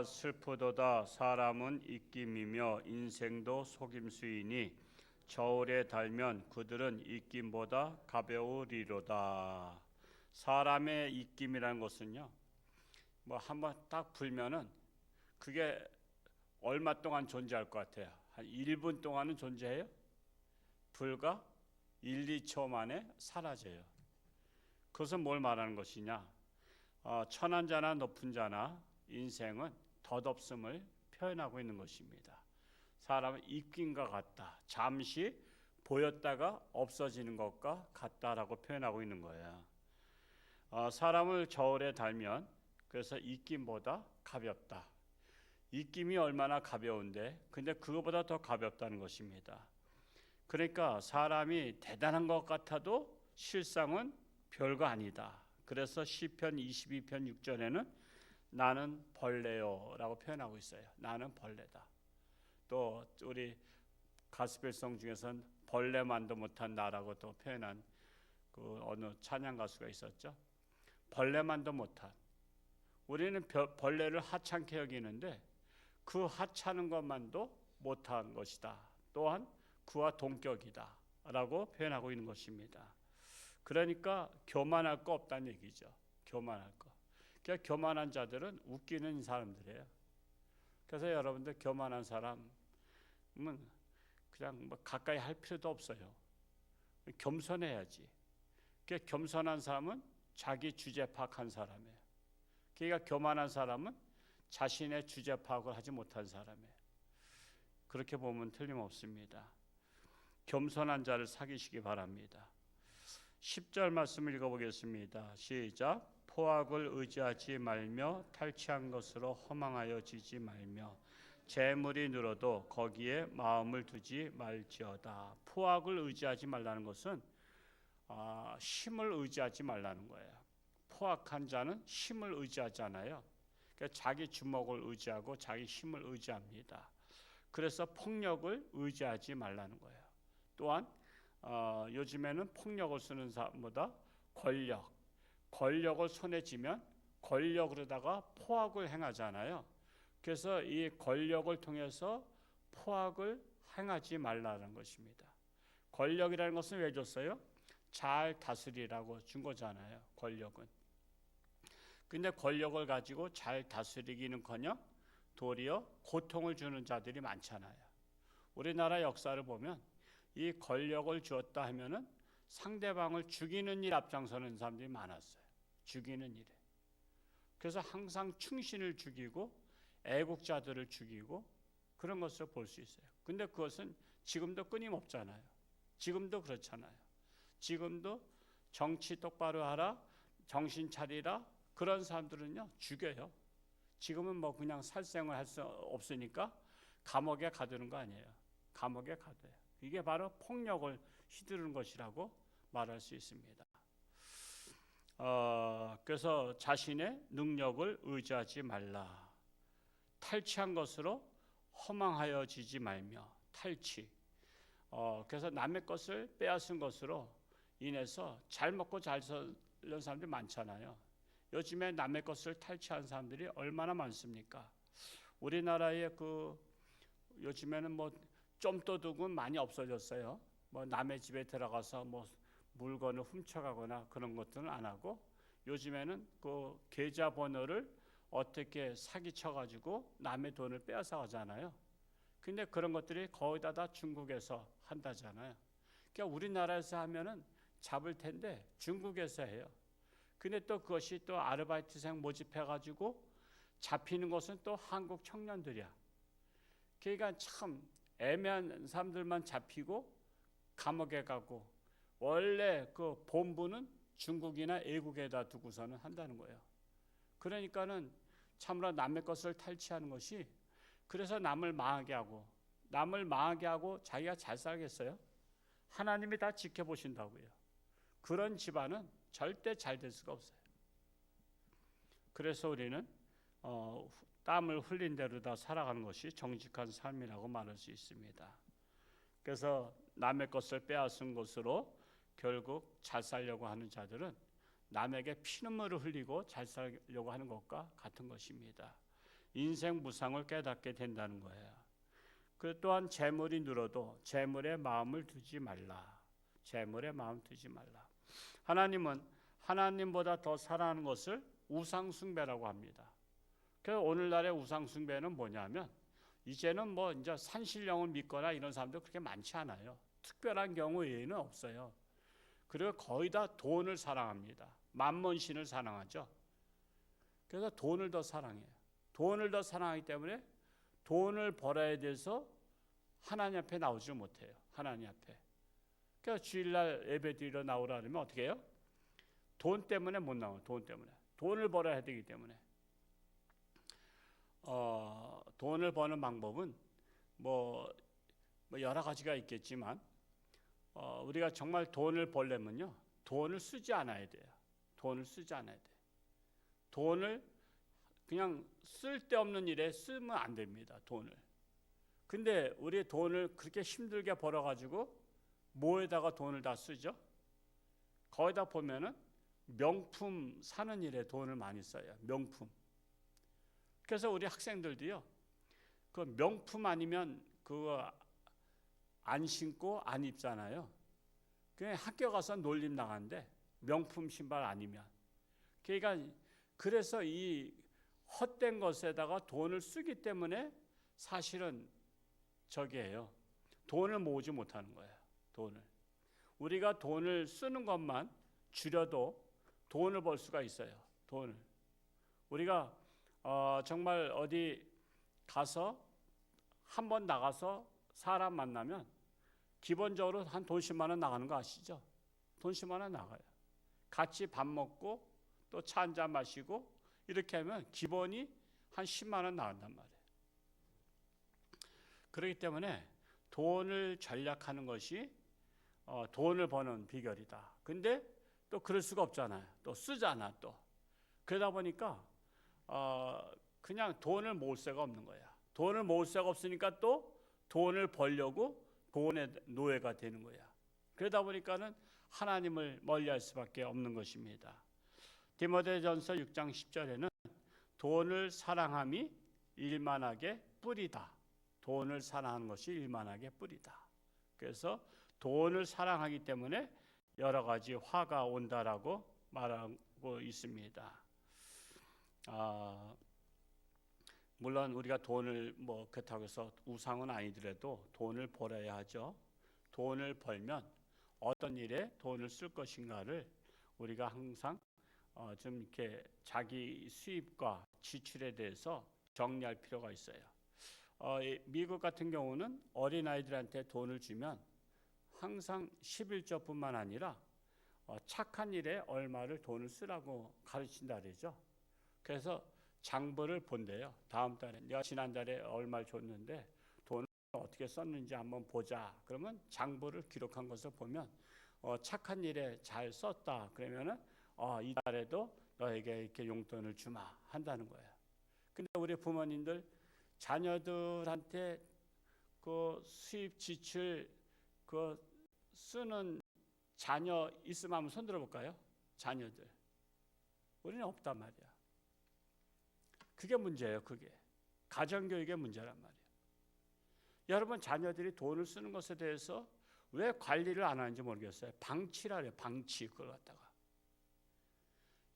슬프도다. 사람은 입김이며 인생도 속임수이니 저울에 달면 그들은 입김보다 가벼우리로다. 사람의 입김이라는 것은요, 뭐 한번 딱 불면은 그게 얼마 동안 존재할 것 같아요? 한 1분 동안은 존재해요? 불과 1, 2초 만에 사라져요. 그것은 뭘 말하는 것이냐? 천한 자나 높은 자나 인생은 덧없음을 표현하고 있는 것입니다. 사람은 입김과 같다. 잠시 보였다가 없어지는 것과 같다라고 표현하고 있는 거예요. 사람을 저울에 달면 그래서 입김보다 가볍다. 입김이 얼마나 가벼운데 근데 그거보다 더 가볍다는 것입니다. 그러니까 사람이 대단한 것 같아도 실상은 별거 아니다. 그래서 시편 22편 6절에는 나는 벌레요라고 표현하고 있어요. 나는 벌레다. 또 우리 가스펠송 중에서는 벌레만도 못한 나라고 또 표현한 그 어느 찬양 가수가 있었죠. 벌레만도 못한. 우리는 벌레를 하찮게 여기는데 그 하찮은 것만도 못한 것이다. 또한 그와 동격이다 라고 표현하고 있는 것입니다. 그러니까 교만할 거 없다는 얘기죠. 교만할 거. 그러니까 교만한 자들은 웃기는 사람들이에요. 그래서 여러분들 교만한 사람은 그냥 뭐 가까이 할 필요도 없어요. 겸손해야지. 그러니까 겸손한 사람은 자기 주제 파악한 사람이에요. 그러니까 교만한 사람은 자신의 주제 파악을 하지 못한 사람이에요. 그렇게 보면 틀림없습니다. 겸손한 자를 사귀시기 바랍니다. 10절 말씀을 읽어보겠습니다. 시작. 포악을 의지하지 말며 탈취한 것으로 허망하여지지 말며 재물이 늘어도 거기에 마음을 두지 말지어다. 포악을 의지하지 말라는 것은 힘을 의지하지 말라는 거예요. 포악한 자는 힘을 의지하잖아요. 그러니까 자기 주먹을 의지하고 자기 힘을 의지합니다. 그래서 폭력을 의지하지 말라는 거예요. 또한 요즘에는 폭력을 쓰는 사람보다 권력을 손에 쥐면 권력으로다가 포악을 행하잖아요. 그래서 이 권력을 통해서 포악을 행하지 말라는 것입니다. 권력이라는 것은 왜 줬어요? 잘 다스리라고 준 거잖아요. 권력은. 근데 권력을 가지고 잘 다스리기는커녕 도리어 고통을 주는 자들이 많잖아요. 우리나라 역사를 보면 이 권력을 주었다 하면은 상대방을 죽이는 일 앞장서는 사람들이 많았어요. 죽이는 일에. 그래서 항상 충신을 죽이고 애국자들을 죽이고 그런 것을 볼 수 있어요. 근데 그것은 지금도 끊임없잖아요. 지금도 그렇잖아요. 지금도 정치 똑바로 하라, 정신 차리라 그런 사람들은요 죽여요. 지금은 뭐 그냥 살생을 할 수 없으니까 감옥에 가두는 거 아니에요. 감옥에 가둬요. 이게 바로 폭력을 휘두르는 것이라고 말할 수 있습니다. 그래서 자신의 능력을 의지하지 말라. 탈취한 것으로 허망하여지지 말며 탈취. 그래서 남의 것을 빼앗은 것으로 인해서 잘 먹고 잘 사는 사람들이 많잖아요. 요즘에 남의 것을 탈취한 사람들이 얼마나 많습니까? 우리나라에 요즘에는 뭐 좀도둑은 많이 없어졌어요. 뭐 남의 집에 들어가서 뭐 물건을 훔쳐가거나 그런 것들은 안 하고 요즘에는 그 계좌번호를 어떻게 사기쳐가지고 남의 돈을 빼앗아 가잖아요. 근데 그런 것들이 거의 다 중국에서 한다잖아요. 그러니까 우리나라에서 하면은 잡을 텐데 중국에서 해요. 근데 또 그것이 또 아르바이트생 모집해가지고 잡히는 것은 또 한국 청년들이야. 그러니까 참 애매한 사람들만 잡히고 감옥에 가고 원래 그 본부는 중국이나 외국에다 두고서는 한다는 거예요. 그러니까는 참으로 남의 것을 탈취하는 것이 그래서 남을 망하게 하고 자기가 잘 살겠어요? 하나님이 다 지켜보신다고요. 그런 집안은 절대 잘 될 수가 없어요. 그래서 우리는 땀을 흘린 대로 다 살아가는 것이 정직한 삶이라고 말할 수 있습니다. 그래서 남의 것을 빼앗은 것으로 결국 잘 살려고 하는 자들은 남에게 피눈물을 흘리고 잘 살려고 하는 것과 같은 것입니다. 인생 무상을 깨닫게 된다는 거예요. 그 또한 재물이 늘어도 재물에 마음을 두지 말라. 재물에 마음 두지 말라. 하나님은 하나님보다 더 사랑하는 것을 우상 숭배라고 합니다. 그래서 오늘날의 우상 숭배는 뭐냐면 이제는 뭐 이제 산신령을 믿거나 이런 사람도 그렇게 많지 않아요. 특별한 경우 외에는 없어요. 그리고 거의 다 돈을 사랑합니다. 만몬신을 사랑하죠. 그래서 돈을 더 사랑해요. 돈을 더 사랑하기 때문에 돈을 벌어야 돼서 하나님 앞에 나오지 못해요. 하나님 앞에. 그래서 주일날 예배 드리러 나오라 하면 어떻게 해요? 돈 때문에 못 나와요. 돈 때문에. 돈을 벌어야 되기 때문에. 돈을 버는 방법은 뭐 여러 가지가 있겠지만 우리가 정말 돈을 벌려면요. 돈을 쓰지 않아야 돼요. 돈을 쓰지 않아야 돼요. 돈을 그냥 쓸데없는 일에 쓰면 안 됩니다. 돈을. 근데 우리 돈을 그렇게 힘들게 벌어가지고 뭐에다가 돈을 다 쓰죠? 거기다 보면은 명품 사는 일에 돈을 많이 써요. 명품. 그래서 우리 학생들도요. 그 명품 아니면 그거 안 신고 안 입잖아요. 그냥 학교 가서 놀림 나가는데 명품 신발 아니면. 그러니까 그래서 이 헛된 것에다가 돈을 쓰기 때문에 사실은 저기예요. 돈을 모으지 못하는 거예요. 돈을. 우리가 돈을 쓰는 것만 줄여도 돈을 벌 수가 있어요. 돈을. 우리가 정말 어디 가서 한번 나가서 사람 만나면 기본적으로 한 돈 10만 원 나가는 거 아시죠? 돈 10만 원 나가요. 같이 밥 먹고 또 차 한 잔 마시고 이렇게 하면 기본이 한 10만 원 나간단 말이에요. 그렇기 때문에 돈을 절약하는 것이 돈을 버는 비결이다. 근데 또 그럴 수가 없잖아요. 또 쓰잖아 또. 그러다 보니까 그냥 돈을 모을 새가 없는 거야. 돈을 모을 새가 없으니까 또 돈을 벌려고 돈의 노예가 되는 거야. 그러다 보니까는 하나님을 멀리할 수밖에 없는 것입니다. 디모데전서 6장 10절에는 돈을 사랑함이 일만하게 뿌리다. 돈을 사랑하는 것이 일만하게 뿌리다. 그래서 돈을 사랑하기 때문에 여러 가지 화가 온다라고 말하고 있습니다. 물론 우리가 돈을 그렇다고 해서 우상은 아니더라도 돈을 벌어야 하죠. 돈을 벌면 어떤 일에 돈을 쓸 것인가를 우리가 항상 좀 이렇게 자기 수입과 지출에 대해서 정리할 필요가 있어요. 미국 같은 경우는 어린아이들한테 돈을 주면 항상 11조뿐만 아니라 착한 일에 얼마를 돈을 쓰라고 가르친다 그러죠. 그래서 장부를 본대요. 다음 달에 내가 지난달에 얼마를 줬는데 돈을 어떻게 썼는지 한번 보자. 그러면 장부를 기록한 것을 보면 착한 일에 잘 썼다. 그러면은 이 달에도 너에게 이렇게 용돈을 주마 한다는 거예요. 근데 우리 부모님들 자녀들한테 그 수입 지출 그 쓰는 자녀 있으면 한번 손 들어볼까요? 자녀들. 우리는 없단 말이야. 그게 문제예요. 그게 가정교육의 문제란 말이에요. 여러분 자녀들이 돈을 쓰는 것에 대해서 왜 관리를 안 하는지 모르겠어요. 방치라 그래요. 방치 그걸 갖다가.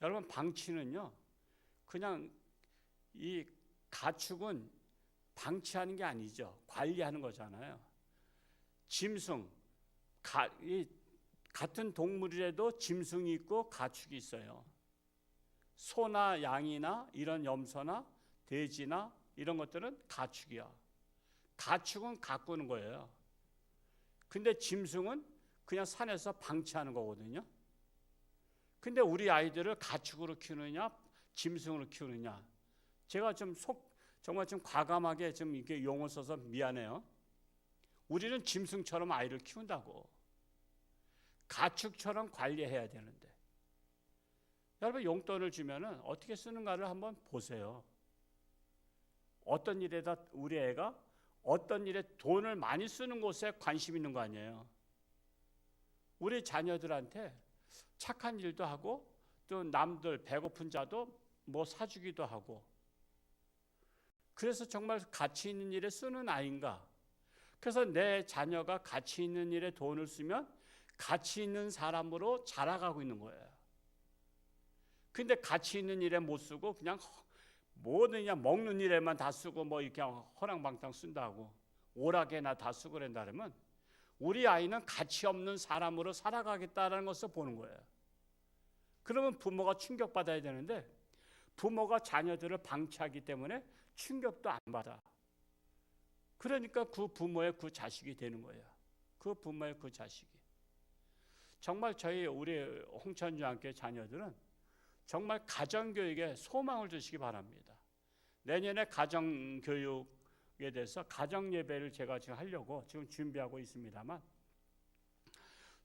여러분 방치는요. 그냥 이 가축은 방치하는 게 아니죠. 관리하는 거잖아요. 짐승 같은 동물이라도 짐승이 있고 가축이 있어요. 소나 양이나 이런 염소나 돼지나 이런 것들은 가축이야. 가축은 가꾸는 거예요. 근데 짐승은 그냥 산에서 방치하는 거거든요. 근데 우리 아이들을 가축으로 키우느냐 짐승으로 키우느냐 제가 정말 좀 과감하게 좀 이렇게 용어 써서 미안해요. 우리는 짐승처럼 아이를 키운다고. 가축처럼 관리해야 되는데. 여러분 용돈을 주면은 어떻게 쓰는가를 한번 보세요. 어떤 일에다 우리 애가 어떤 일에 돈을 많이 쓰는 곳에 관심 있는 거 아니에요. 우리 자녀들한테 착한 일도 하고 또 남들 배고픈 자도 뭐 사주기도 하고 그래서 정말 가치 있는 일에 쓰는 아이인가? 그래서 내 자녀가 가치 있는 일에 돈을 쓰면 가치 있는 사람으로 자라가고 있는 거예요. 근데 가치 있는 일에 못 쓰고 그냥 뭐든 그냥 먹는 일에만 다 쓰고 뭐 이렇게 허랑방탕 쓴다고 오락에나 다 쓰고 그런다면 우리 아이는 가치 없는 사람으로 살아가겠다라는 것을 보는 거예요. 그러면 부모가 충격받아야 되는데 부모가 자녀들을 방치하기 때문에 충격도 안 받아. 그러니까 그 부모의 그 자식이 되는 거예요. 그 부모의 그 자식이. 정말 우리 홍천중학교 자녀들은 정말 가정교육에 소망을 주시기 바랍니다. 내년에 가정교육에 대해서 가정예배를 제가 지금 하려고 지금 준비하고 있습니다만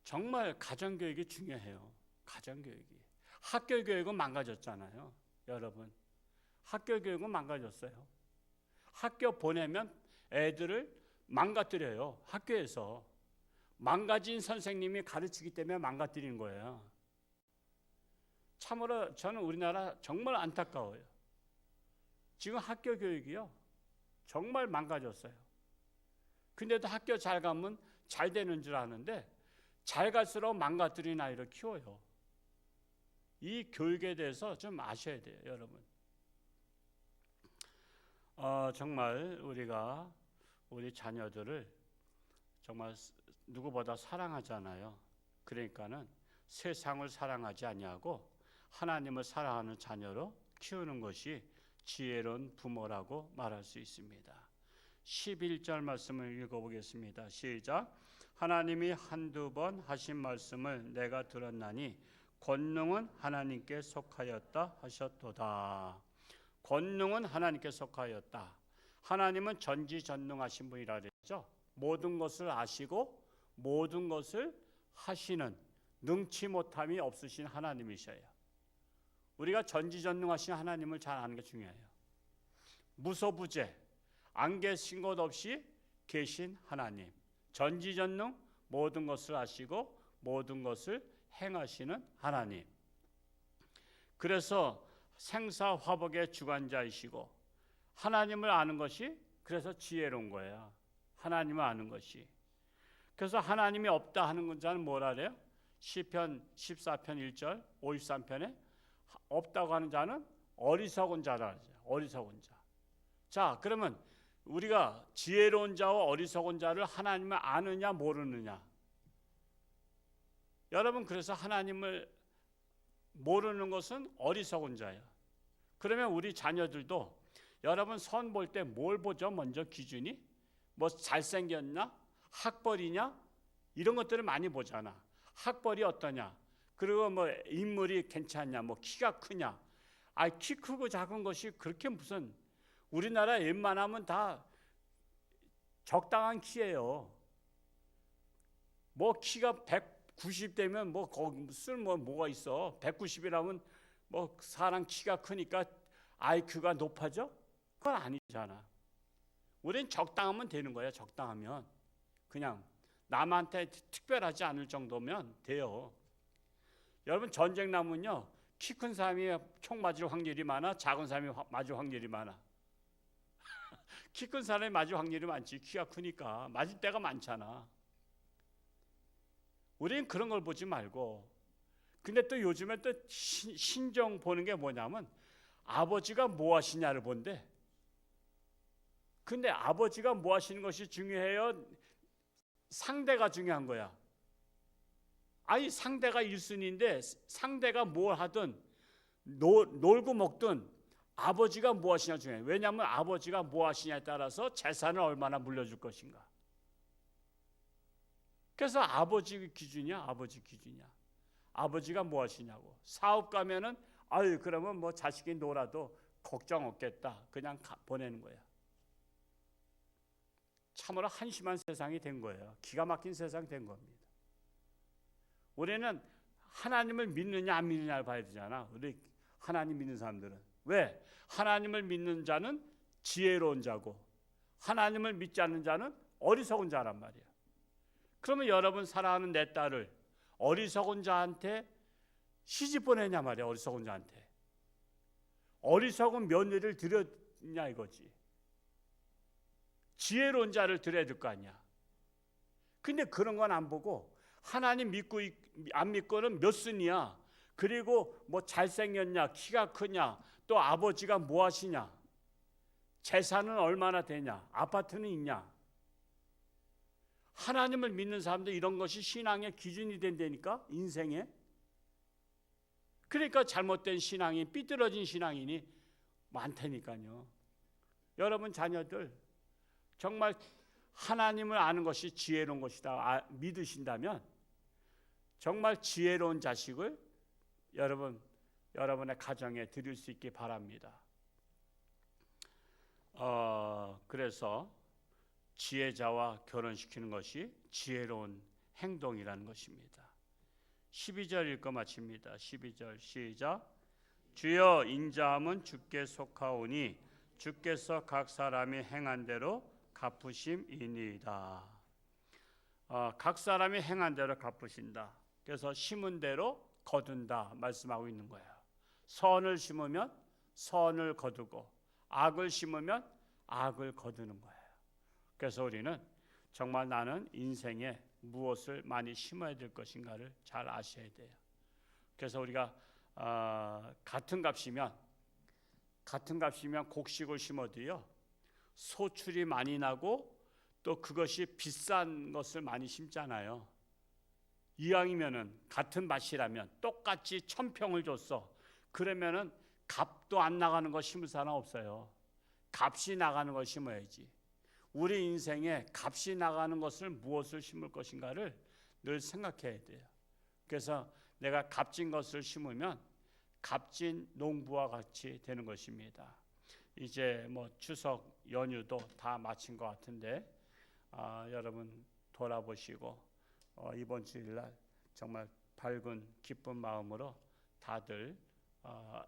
정말 가정교육이 중요해요. 가정교육이. 학교교육은 망가졌잖아요. 여러분. 학교교육은 망가졌어요. 학교 보내면 애들을 망가뜨려요. 학교에서. 망가진 선생님이 가르치기 때문에 망가뜨리는 거예요. 참으로 저는 우리나라 정말 안타까워요. 지금 학교 교육이요. 정말 망가졌어요. 근데도 학교 잘 가면 잘 되는 줄 아는데 잘 갈수록 망가뜨린 아이를 키워요. 이 교육에 대해서 좀 아셔야 돼요, 여러분. 정말 우리가 우리 자녀들을 정말 누구보다 사랑하잖아요. 그러니까는 세상을 사랑하지 아니하고 하나님을 사랑하는 자녀로 키우는 것이 지혜로운 부모라고 말할 수 있습니다. 11절 말씀을 읽어보겠습니다. 시작. 하나님이 한두 번 하신 말씀을 내가 들었나니 권능은 하나님께 속하였다 하셨도다. 권능은 하나님께 속하였다. 하나님은 전지전능하신 분이라 그랬죠. 모든 것을 아시고 모든 것을 하시는 능치 못함이 없으신 하나님이셔요. 우리가 전지전능하신 하나님을 잘 아는 게 중요해요. 무소부재, 안 계신 것 없이 계신 하나님. 전지전능, 모든 것을 아시고 모든 것을 행하시는 하나님. 그래서 생사화복의 주관자이시고 하나님을 아는 것이 그래서 지혜로운 거예요. 하나님을 아는 것이. 그래서 하나님이 없다 하는 자는 뭐라 그래요? 시편 14편 1절 53편에 없다고 하는 자는 어리석은 자라 하죠. 어리석은 자. 자, 그러면 우리가 지혜로운 자와 어리석은 자를 하나님을 아느냐 모르느냐. 여러분, 그래서 하나님을 모르는 것은 어리석은 자예요. 그러면 우리 자녀들도 여러분 선 볼 때 뭘 보죠? 먼저 기준이 뭐 잘생겼나? 학벌이냐? 이런 것들을 많이 보잖아. 학벌이 어떠냐? 그리고 뭐 인물이 괜찮냐? 뭐 키가 크냐? 키 크고 작은 것이 그렇게 무슨 우리나라 웬만하면 다 적당한 키예요. 뭐 키가 190되면 뭐 거기 뭐가 있어? 190이라면 뭐 사람 키가 크니까 IQ가 높아져? 그건 아니잖아. 우린 적당하면 되는 거야. 적당하면 그냥 남한테 특별하지 않을 정도면 돼요. 여러분 전쟁 나면요 키 큰 사람이 총 맞을 확률이 많아? 작은 사람이 맞을 확률이 많아? 키 큰 사람이 맞을 확률이 많지. 키가 크니까 맞을 때가 많잖아. 우리는 그런 걸 보지 말고 근데 또 요즘에 또 신정 보는 게 뭐냐면 아버지가 뭐 하시냐를 본대. 근데 아버지가 뭐 하시는 것이 중요해요? 상대가 중요한 거야. 아니 상대가 1순위인데 상대가 뭘 하든 놀고 먹든 아버지가 뭐 하시냐 중요해요. 왜냐하면 아버지가 뭐 하시냐에 따라서 재산을 얼마나 물려줄 것인가. 그래서 아버지 기준이야. 아버지 기준이야. 아버지가 뭐 하시냐고. 사업 가면은 그러면 뭐 자식이 놀아도 걱정 없겠다. 그냥 보내는 거야. 참으로 한심한 세상이 된 거예요. 기가 막힌 세상이 된 겁니다. 우리는 하나님을 믿느냐 안 믿느냐를 봐야 되잖아. 우리 하나님 믿는 사람들은. 왜? 하나님을 믿는 자는 지혜로운 자고 하나님을 믿지 않는 자는 어리석은 자란 말이야. 그러면 여러분 사랑하는 내 딸을 어리석은 자한테 시집 보내냐 말이야. 어리석은 자한테. 어리석은 며느리를 들였냐 이거지. 지혜로운 자를 들어야 될 거 아니야. 근데 그런 건 안 보고 하나님 믿고 안 믿고는 몇 순이야. 그리고 뭐 잘생겼냐, 키가 크냐, 또 아버지가 뭐 하시냐, 재산은 얼마나 되냐, 아파트는 있냐. 하나님을 믿는 사람들 이런 것이 신앙의 기준이 된다니까, 인생에. 그러니까 잘못된 신앙이, 삐뚤어진 신앙인이 많다니까요. 여러분 자녀들 정말 하나님을 아는 것이 지혜로운 것이다 믿으신다면 정말 지혜로운 자식을 여러분의 가정에 드릴 수 있기 바랍니다. 그래서 지혜자와 결혼시키는 것이 지혜로운 행동이라는 것입니다. 12절 읽고 마칩니다. 12절 시작. 주여 인자함은 주께 속하오니 주께서 각 사람이 행한 대로 갚으심이니이다. 각 사람이 행한 대로 갚으신다. 그래서 심은 대로 거둔다 말씀하고 있는 거예요. 선을 심으면 선을 거두고 악을 심으면 악을 거두는 거예요. 그래서 우리는 정말 나는 인생에 무엇을 많이 심어야 될 것인가를 잘 아셔야 돼요. 그래서 우리가 같은 값이면 곡식을 심어도요, 소출이 많이 나고 또 그것이 비싼 것을 많이 심잖아요. 이왕이면은 같은 밭이라면 똑같이 1000평을 줬어. 그러면은 값도 안 나가는 거 심을 사람 없어요. 값이 나가는 걸 심어야지. 우리 인생에 값이 나가는 것을 무엇을 심을 것인가를 늘 생각해야 돼요. 그래서 내가 값진 것을 심으면 값진 농부와 같이 되는 것입니다. 이제 뭐 추석 연휴도 다 마친 것 같은데 여러분 돌아보시고 이번 주일날 정말 밝은 기쁜 마음으로 다들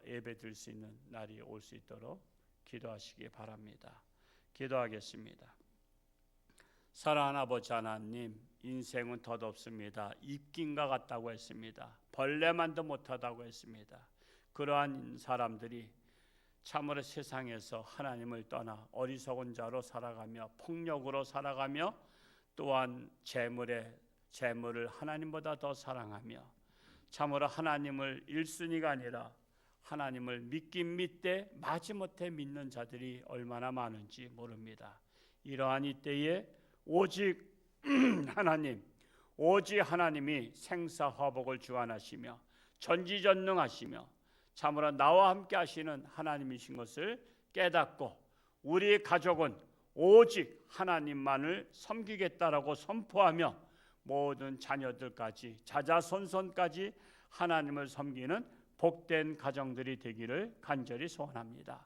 예배 드릴 수 있는 날이 올 수 있도록 기도하시기 바랍니다. 기도하겠습니다. 사랑하는 아버지 하나님, 인생은 덧없습니다. 입김과 같다고 했습니다. 벌레만도 못하다고 했습니다. 그러한 사람들이 참으로 세상에서 하나님을 떠나 어리석은 자로 살아가며 폭력으로 살아가며 또한 재물을 하나님보다 더 사랑하며 참으로 하나님을 1순위가 아니라 하나님을 믿긴 믿되 마지못해 믿는 자들이 얼마나 많은지 모릅니다. 이러한 이때에 오직 하나님이 생사화복을 주관하시며 전지전능하시며 참으로 나와 함께 하시는 하나님이신 것을 깨닫고 우리 가족은 오직 하나님만을 섬기겠다라고 선포하며 모든 자녀들까지 자자손손까지 하나님을 섬기는 복된 가정들이 되기를 간절히 소원합니다.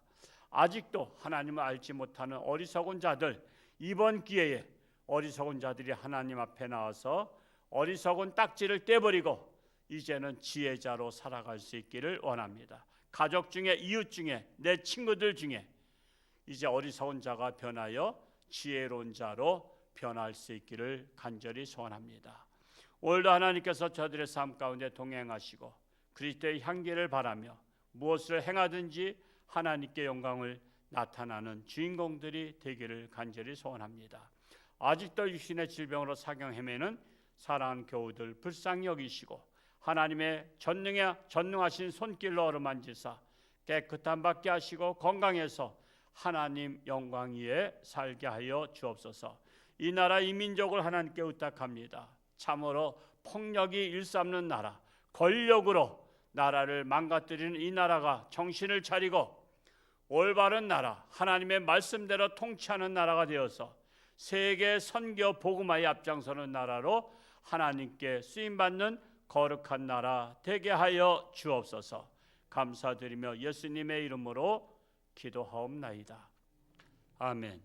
아직도 하나님을 알지 못하는 어리석은 자들, 이번 기회에 어리석은 자들이 하나님 앞에 나와서 어리석은 딱지를 떼버리고 이제는 지혜자로 살아갈 수 있기를 원합니다. 가족 중에, 이웃 중에, 내 친구들 중에 이제 어리석은 자가 변하여 지혜로운 자로 변할 수 있기를 간절히 소원합니다. 오늘도 하나님께서 저들의 삶 가운데 동행하시고 그리스도의 향기를 바라며 무엇을 행하든지 하나님께 영광을 나타나는 주인공들이 되기를 간절히 소원합니다. 아직도 육신의 질병으로 사경 헤매는 사랑하는 교우들 불쌍히 여기시고 하나님의 전능하신 손길로 어루만지사 깨끗한 받게 하시고 건강해서 하나님 영광 위에 살게 하여 주옵소서. 이 나라 이 민족을 하나님께 의탁합니다. 참으로 폭력이 일삼는 나라, 권력으로 나라를 망가뜨리는 이 나라가 정신을 차리고 올바른 나라, 하나님의 말씀대로 통치하는 나라가 되어서 세계 선교 복음화에 앞장서는 나라로 하나님께 쓰임받는 거룩한 나라 되게 하여 주옵소서. 감사드리며 예수님의 이름으로 기도하옵나이다. 아멘.